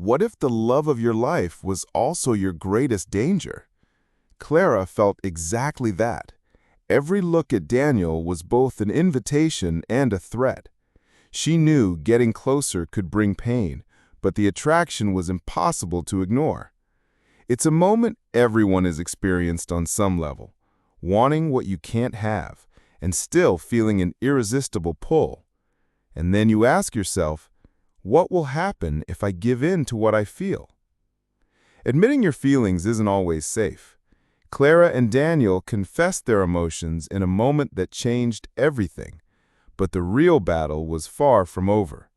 What if the love of your life was also your greatest danger? Clara felt exactly that. Every look at Daniel was both an invitation and a threat. She knew getting closer could bring pain, but the attraction was impossible to ignore. It's a moment everyone has experienced on some level, wanting what you can't have, and still feeling an irresistible pull. And then you ask yourself, what will happen if I give in to what I feel? Admitting your feelings isn't always safe. Clara and Daniel confessed their emotions in a moment that changed everything, but the real battle was far from over.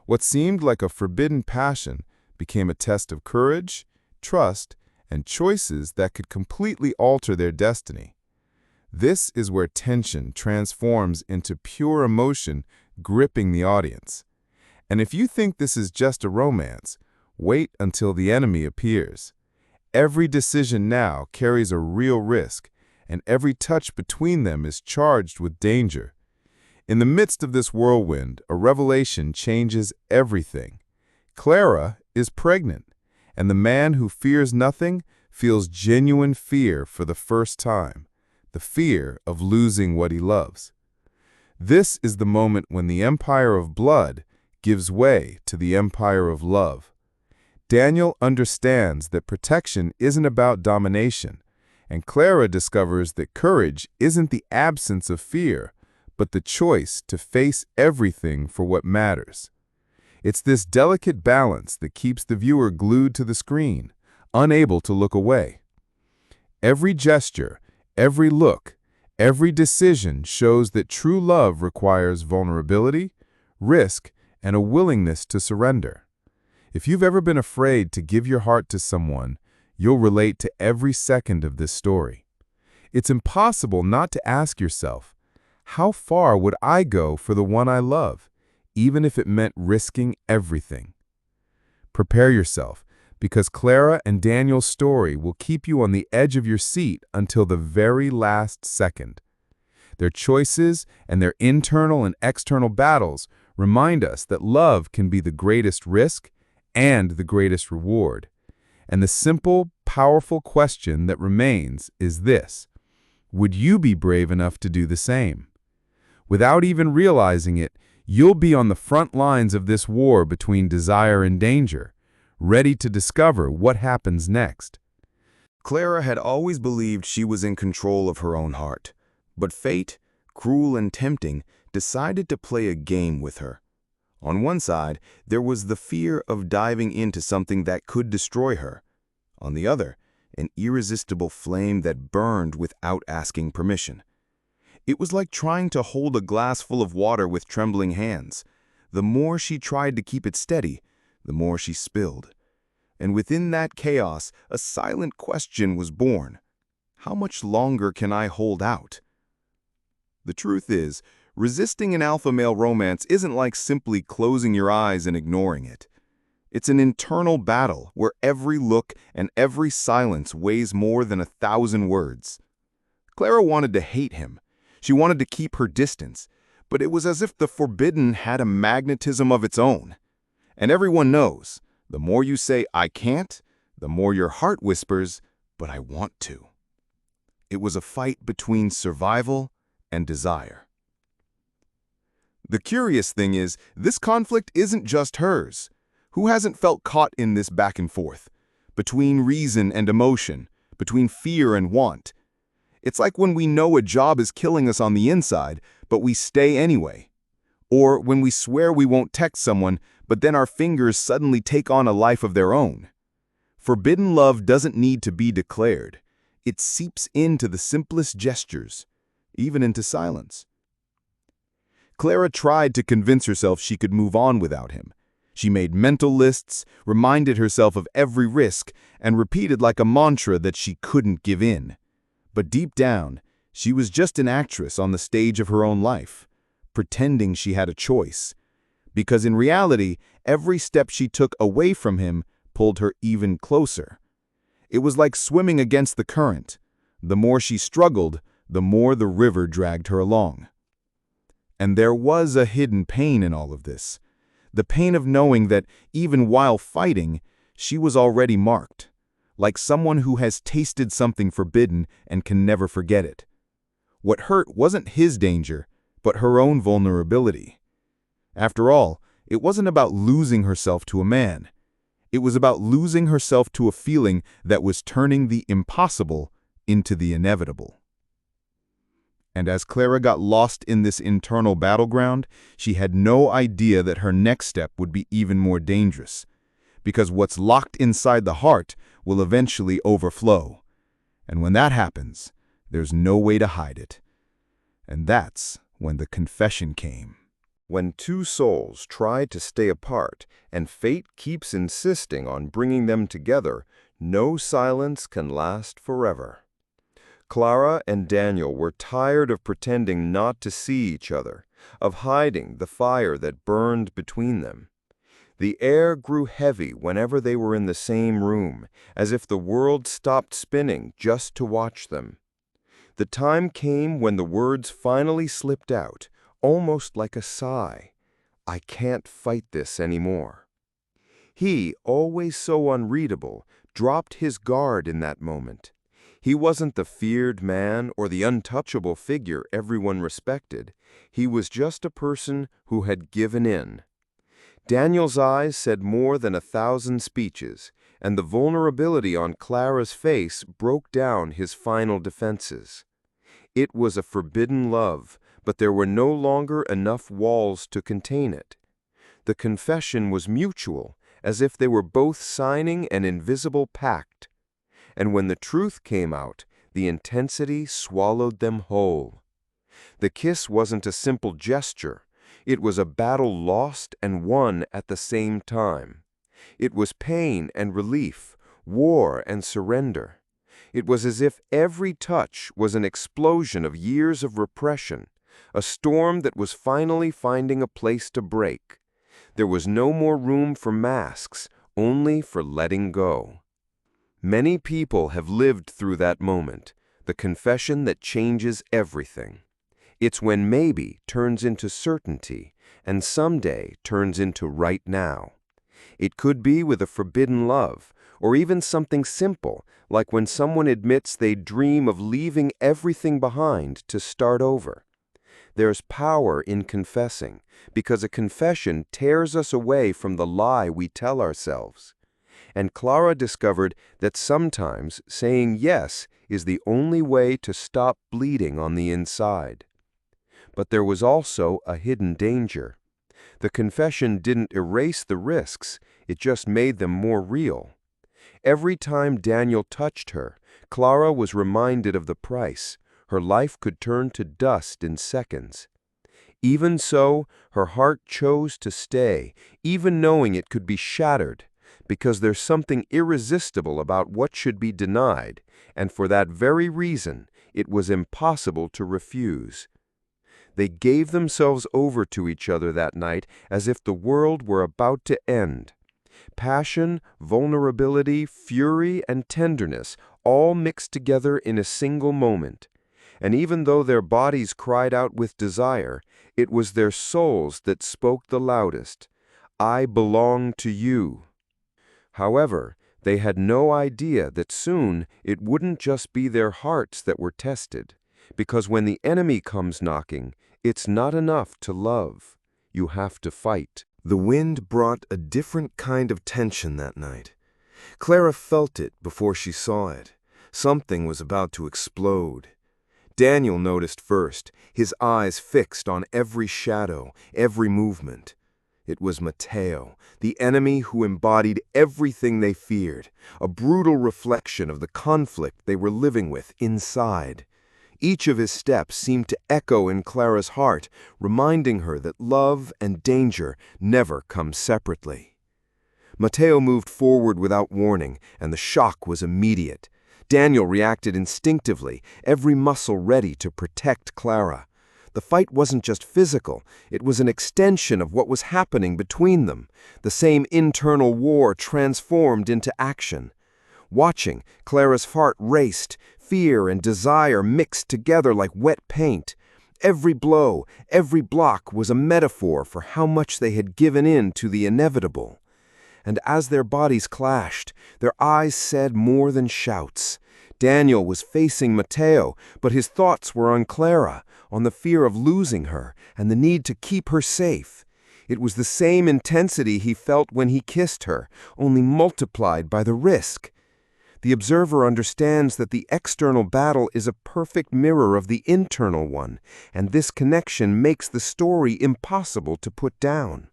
What seemed like a forbidden passion became a test of courage, trust, and choices that could completely alter their destiny. This is where tension transforms into pure emotion gripping the audience. And if you think this is just a romance, wait until the enemy appears. Every decision now carries a real risk, and every touch between them is charged with danger. In the midst of this whirlwind, a revelation changes everything. Clara is pregnant, and the man who fears nothing feels genuine fear for the first time, the fear of losing what he loves. This is the moment when the empire of blood gives way to the empire of love. Daniel understands that protection isn't about domination, and Clara discovers that courage isn't the absence of fear, but the choice to face everything for what matters. It's this delicate balance that keeps the viewer glued to the screen, unable to look away. Every gesture, every look, every decision shows that true love requires vulnerability, risk, and a willingness to surrender. If you've ever been afraid to give your heart to someone, you'll relate to every second of this story. It's impossible not to ask yourself, how far would I go for the one I love, even if it meant risking everything? Prepare yourself, because Clara and Daniel's story will keep you on the edge of your seat until the very last second. Their choices and their internal and external battles remind us that love can be the greatest risk and the greatest reward. And the simple, powerful question that remains is this: would you be brave enough to do the same? Without even realizing it, you'll be on the front lines of this war between desire and danger, ready to discover what happens next. Clara had always believed she was in control of her own heart, but fate, cruel and tempting, decided to play a game with her. On one side, there was the fear of diving into something that could destroy her. On the other, an irresistible flame that burned without asking permission. It was like trying to hold a glass full of water with trembling hands. The more she tried to keep it steady, the more she spilled. And within that chaos, a silent question was born. How much longer can I hold out? The truth is, resisting an alpha male romance isn't like simply closing your eyes and ignoring it. It's an internal battle where every look and every silence weighs more than 1,000 words. Clara wanted to hate him. She wanted to keep her distance, but it was as if the forbidden had a magnetism of its own. And everyone knows, the more you say, "I can't," the more your heart whispers, "But I want to." It was a fight between survival and desire. The curious thing is, this conflict isn't just hers. Who hasn't felt caught in this back and forth, between reason and emotion, between fear and want? It's like when we know a job is killing us on the inside, but we stay anyway. Or when we swear we won't text someone, but then our fingers suddenly take on a life of their own. Forbidden love doesn't need to be declared. It seeps into the simplest gestures, even into silence. Clara tried to convince herself she could move on without him. She made mental lists, reminded herself of every risk, and repeated like a mantra that she couldn't give in. But deep down, she was just an actress on the stage of her own life, pretending she had a choice. Because in reality, every step she took away from him pulled her even closer. It was like swimming against the current. The more she struggled, the more the river dragged her along. And there was a hidden pain in all of this. The pain of knowing that, even while fighting, she was already marked, like someone who has tasted something forbidden and can never forget it. What hurt wasn't his danger, but her own vulnerability. After all, it wasn't about losing herself to a man. It was about losing herself to a feeling that was turning the impossible into the inevitable. And as Clara got lost in this internal battleground, she had no idea that her next step would be even more dangerous. Because what's locked inside the heart will eventually overflow. And when that happens, there's no way to hide it. And that's when the confession came. When two souls try to stay apart and fate keeps insisting on bringing them together, no silence can last forever. Clara and Daniel were tired of pretending not to see each other, of hiding the fire that burned between them. The air grew heavy whenever they were in the same room, as if the world stopped spinning just to watch them. The time came when the words finally slipped out, almost like a sigh. "I can't fight this anymore." He, always so unreadable, dropped his guard in that moment. He wasn't the feared man or the untouchable figure everyone respected. He was just a person who had given in. Daniel's eyes said more than 1,000 speeches, and the vulnerability on Clara's face broke down his final defenses. It was a forbidden love, but there were no longer enough walls to contain it. The confession was mutual, as if they were both signing an invisible pact. And when the truth came out, the intensity swallowed them whole. The kiss wasn't a simple gesture. It was a battle lost and won at the same time. It was pain and relief, war and surrender. It was as if every touch was an explosion of years of repression, a storm that was finally finding a place to break. There was no more room for masks, only for letting go. Many people have lived through that moment, the confession that changes everything. It's when maybe turns into certainty, and someday turns into right now. It could be with a forbidden love, or even something simple, like when someone admits they dream of leaving everything behind to start over. There's power in confessing, because a confession tears us away from the lie we tell ourselves. And Clara discovered that sometimes saying yes is the only way to stop bleeding on the inside. But there was also a hidden danger. The confession didn't erase the risks, it just made them more real. Every time Daniel touched her, Clara was reminded of the price. Her life could turn to dust in seconds. Even so, her heart chose to stay, even knowing it could be shattered, because there's something irresistible about what should be denied, and for that very reason, it was impossible to refuse. They gave themselves over to each other that night as if the world were about to end. Passion, vulnerability, fury, and tenderness all mixed together in a single moment. And even though their bodies cried out with desire, it was their souls that spoke the loudest. "I belong to you." However, they had no idea that soon it wouldn't just be their hearts that were tested, because when the enemy comes knocking, it's not enough to love. You have to fight. The wind brought a different kind of tension that night. Clara felt it before she saw it. Something was about to explode. Daniel noticed first, his eyes fixed on every shadow, every movement. It was Matteo, the enemy who embodied everything they feared, a brutal reflection of the conflict they were living with inside. Each of his steps seemed to echo in Clara's heart, reminding her that love and danger never come separately. Matteo moved forward without warning, and the shock was immediate. Daniel reacted instinctively, every muscle ready to protect Clara. The fight wasn't just physical, it was an extension of what was happening between them, the same internal war transformed into action. Watching, Clara's heart raced, fear and desire mixed together like wet paint. Every blow, every block was a metaphor for how much they had given in to the inevitable. And as their bodies clashed, their eyes said more than shouts. Daniel was facing Matteo, but his thoughts were on Clara, on the fear of losing her and the need to keep her safe. It was the same intensity he felt when he kissed her, only multiplied by the risk. The observer understands that the external battle is a perfect mirror of the internal one, and this connection makes the story impossible to put down.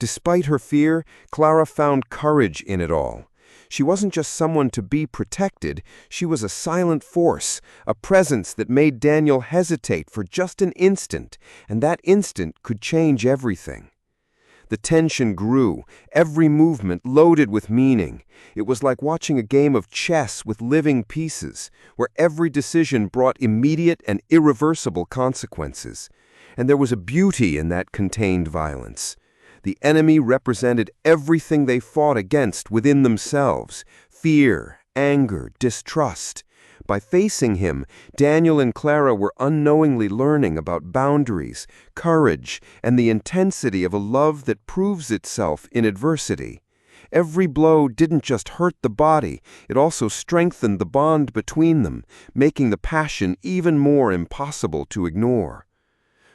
Despite her fear, Clara found courage in it all. She wasn't just someone to be protected, she was a silent force, a presence that made Daniel hesitate for just an instant, and that instant could change everything. The tension grew, every movement loaded with meaning. It was like watching a game of chess with living pieces, where every decision brought immediate and irreversible consequences. And there was a beauty in that contained violence. The enemy represented everything they fought against within themselves: fear, anger, distrust. By facing him, Daniel and Clara were unknowingly learning about boundaries, courage, and the intensity of a love that proves itself in adversity. Every blow didn't just hurt the body, it also strengthened the bond between them, making the passion even more impossible to ignore.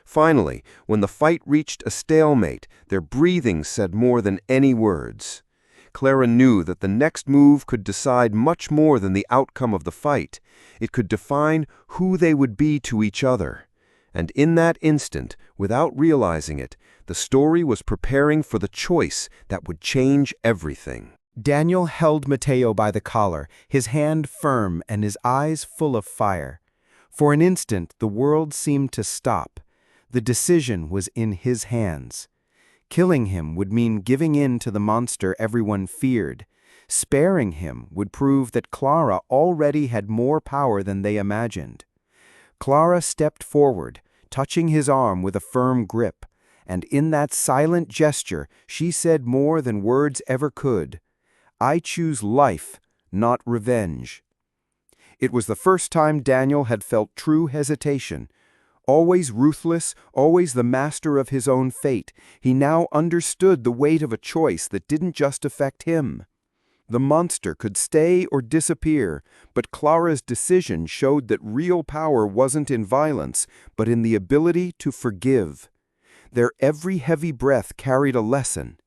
Finally, when the fight reached a stalemate, their breathing said more than any words. Clara knew that the next move could decide much more than the outcome of the fight. It could define who they would be to each other. And in that instant, without realizing it, the story was preparing for the choice that would change everything. Daniel held Matteo by the collar, his hand firm and his eyes full of fire. For an instant, the world seemed to stop. The decision was in his hands. Killing him would mean giving in to the monster everyone feared. Sparing him would prove that Clara already had more power than they imagined. Clara stepped forward, touching his arm with a firm grip, and in that silent gesture she said more than words ever could. "I choose life, not revenge." It was the first time Daniel had felt true hesitation. Always ruthless, always the master of his own fate, he now understood the weight of a choice that didn't just affect him. The monster could stay or disappear, but Clara's decision showed that real power wasn't in violence, but in the ability to forgive. Their every heavy breath carried a lesson.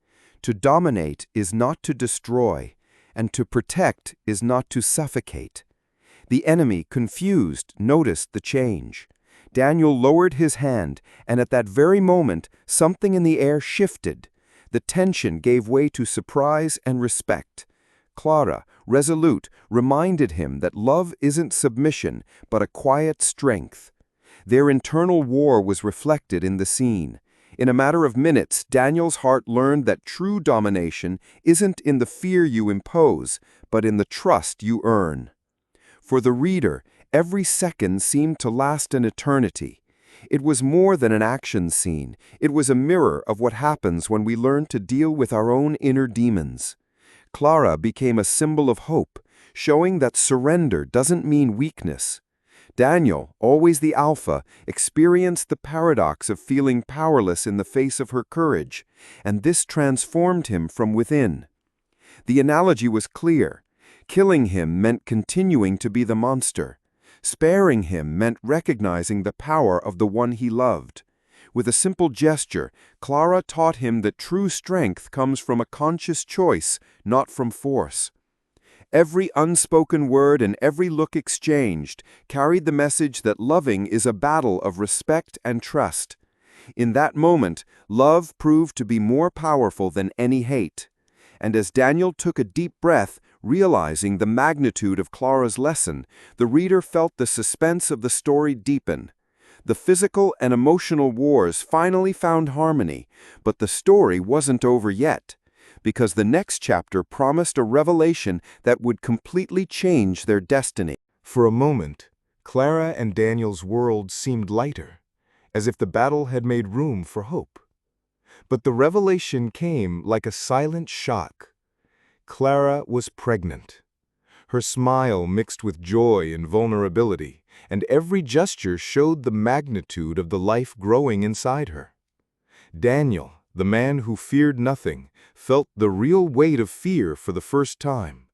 To dominate is not to destroy, and to protect is not to suffocate. The enemy, confused, noticed the change. Daniel lowered his hand, and at that very moment, something in the air shifted. The tension gave way to surprise and respect. Clara, resolute, reminded him that love isn't submission, but a quiet strength. Their internal war was reflected in the scene. In a matter of minutes, Daniel's heart learned that true domination isn't in the fear you impose, but in the trust you earn. For the reader, every second seemed to last an eternity. It was more than an action scene. It was a mirror of what happens when we learn to deal with our own inner demons. Clara became a symbol of hope, showing that surrender doesn't mean weakness. Daniel, always the alpha, experienced the paradox of feeling powerless in the face of her courage, and this transformed him from within. The analogy was clear. Killing him meant continuing to be the monster. Sparing him meant recognizing the power of the one he loved. With a simple gesture, Clara taught him that true strength comes from a conscious choice, not from force. Every unspoken word and every look exchanged carried the message that loving is a battle of respect and trust. In that moment, love proved to be more powerful than any hate. And as Daniel took a deep breath, realizing the magnitude of Clara's lesson, the reader felt the suspense of the story deepen. The physical and emotional wars finally found harmony, but the story wasn't over yet, because the next chapter promised a revelation that would completely change their destiny. For a moment, Clara and Daniel's world seemed lighter, as if the battle had made room for hope. But the revelation came like a silent shock. Clara was pregnant. Her smile mixed with joy and vulnerability, and every gesture showed the magnitude of the life growing inside her. Daniel, the man who feared nothing, felt the real weight of fear for the first time.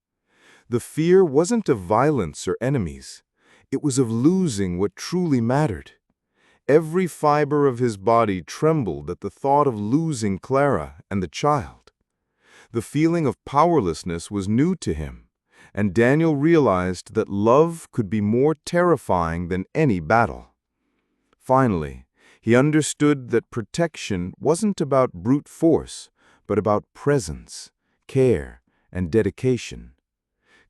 The fear wasn't of violence or enemies. It was of losing what truly mattered. Every fiber of his body trembled at the thought of losing Clara and the child. The feeling of powerlessness was new to him, and Daniel realized that love could be more terrifying than any battle. Finally, he understood that protection wasn't about brute force, but about presence, care, and dedication.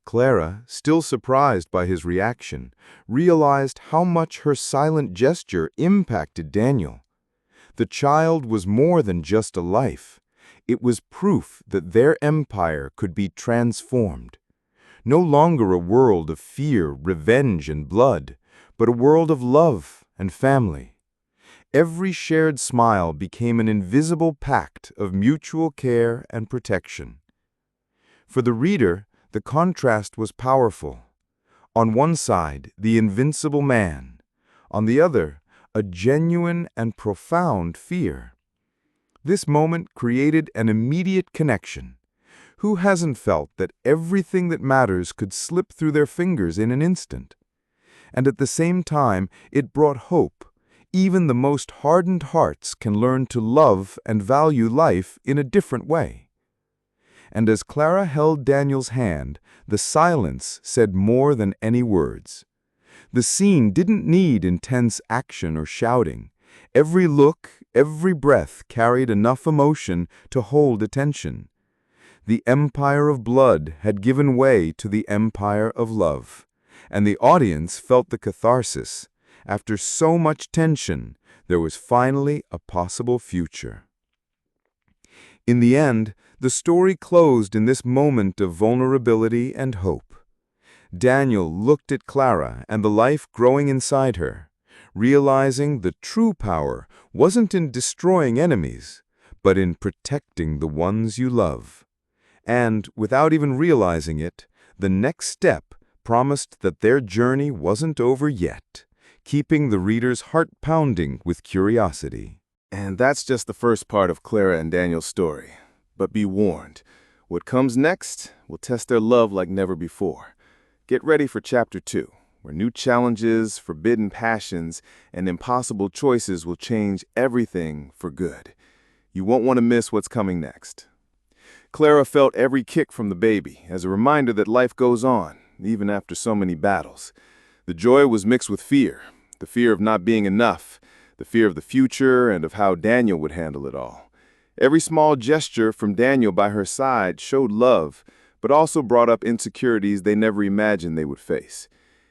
Clara, still surprised by his reaction, realized how much her silent gesture impacted Daniel. The child was more than just a life. It was proof that their empire could be transformed. No longer a world of fear, revenge, and blood, but a world of love and family. Every shared smile became an invisible pact of mutual care and protection. For the reader, the contrast was powerful. On one side, the invincible man. On the other, a genuine and profound fear. This moment created an immediate connection. Who hasn't felt that everything that matters could slip through their fingers in an instant? And at the same time, it brought hope. Even the most hardened hearts can learn to love and value life in a different way. And as Clara held Daniel's hand, the silence said more than any words. The scene didn't need intense action or shouting. Every look, every breath carried enough emotion to hold attention. The empire of blood had given way to the empire of love, and the audience felt the catharsis. After so much tension, there was finally a possible future. In the end, the story closed in this moment of vulnerability and hope. Daniel looked at Clara and the life growing inside her, realizing the true power wasn't in destroying enemies, but in protecting the ones you love. And, without even realizing it, the next step promised that their journey wasn't over yet, keeping the reader's heart pounding with curiosity. And that's just the first part of Clara and Daniel's story. But be warned, what comes next will test their love like never before. Get ready for Chapter 2, where new challenges, forbidden passions, and impossible choices will change everything for good. You won't want to miss what's coming next. Clara felt every kick from the baby as a reminder that life goes on, even after so many battles. The joy was mixed with fear, the fear of not being enough, the fear of the future, and of how Daniel would handle it all. Every small gesture from Daniel by her side showed love, but also brought up insecurities they never imagined they would face.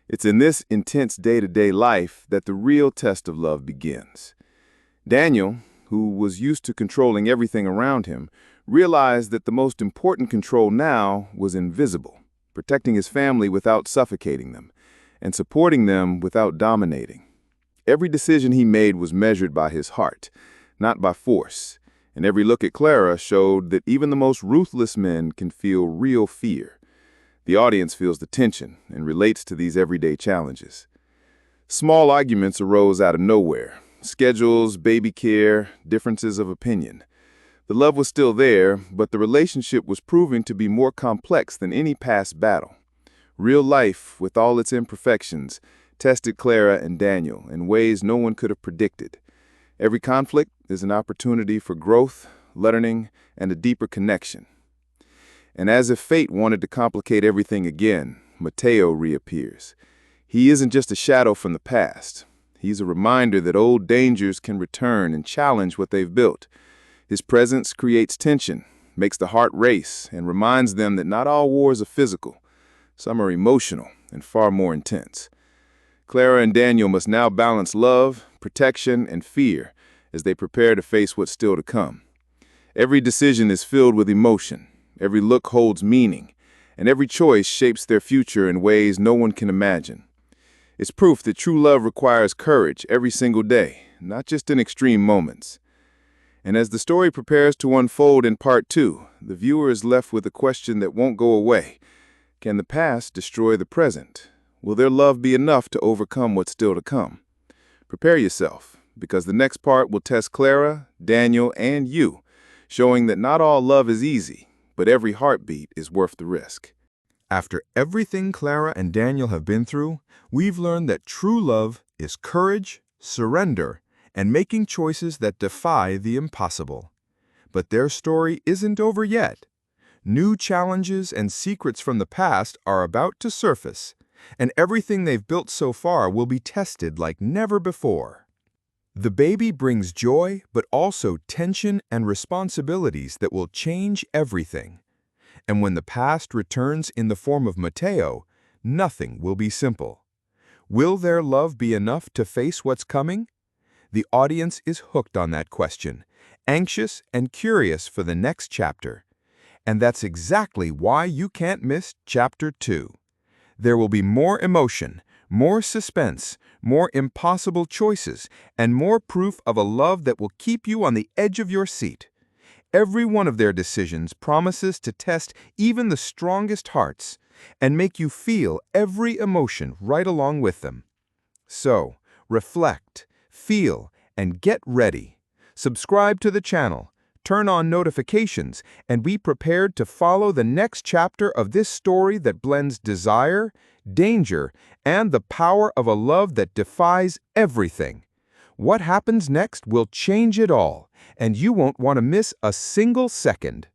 It's in this intense day-to-day life that the real test of love begins. Daniel, who was used to controlling everything around him, realized that the most important control now was invisible, protecting his family without suffocating them, and supporting them without dominating. Every decision he made was measured by his heart, not by force. And every look at Clara showed that even the most ruthless men can feel real fear. The audience feels the tension and relates to these everyday challenges. Small arguments arose out of nowhere. Schedules, baby care, differences of opinion. The love was still there, but the relationship was proving to be more complex than any past battle. Real life, with all its imperfections, tested Clara and Daniel in ways no one could have predicted. Every conflict is an opportunity for growth, learning, and a deeper connection. And as if fate wanted to complicate everything again, Mateo reappears. He isn't just a shadow from the past. He's a reminder that old dangers can return and challenge what they've built. His presence creates tension, makes the heart race, and reminds them that not all wars are physical. Some are emotional and far more intense. Clara and Daniel must now balance love, protection, and fear as they prepare to face what's still to come. Every decision is filled with emotion, every look holds meaning, and every choice shapes their future in ways no one can imagine. It's proof that true love requires courage every single day, not just in extreme moments. And as the story prepares to unfold in Part 2, the viewer is left with a question that won't go away. Can the past destroy the present? Will their love be enough to overcome what's still to come? Prepare yourself, because the next part will test Clara, Daniel, and you, showing that not all love is easy, but every heartbeat is worth the risk. After everything Clara and Daniel have been through, we've learned that true love is courage, surrender, and making choices that defy the impossible. But their story isn't over yet. New challenges and secrets from the past are about to surface, and everything they've built so far will be tested like never before. The baby brings joy, but also tension and responsibilities that will change everything. And when the past returns in the form of Mateo, nothing will be simple. Will their love be enough to face what's coming? The audience is hooked on that question, anxious and curious for the next chapter. And that's exactly why you can't miss Chapter 2. There will be more emotion, more suspense, more impossible choices, and more proof of a love that will keep you on the edge of your seat. Every one of their decisions promises to test even the strongest hearts and make you feel every emotion right along with them. So, reflect, feel, and get ready. Subscribe to the channel, turn on notifications, and be prepared to follow the next chapter of this story that blends desire, danger, and the power of a love that defies everything. What happens next will change it all, and you won't want to miss a single second.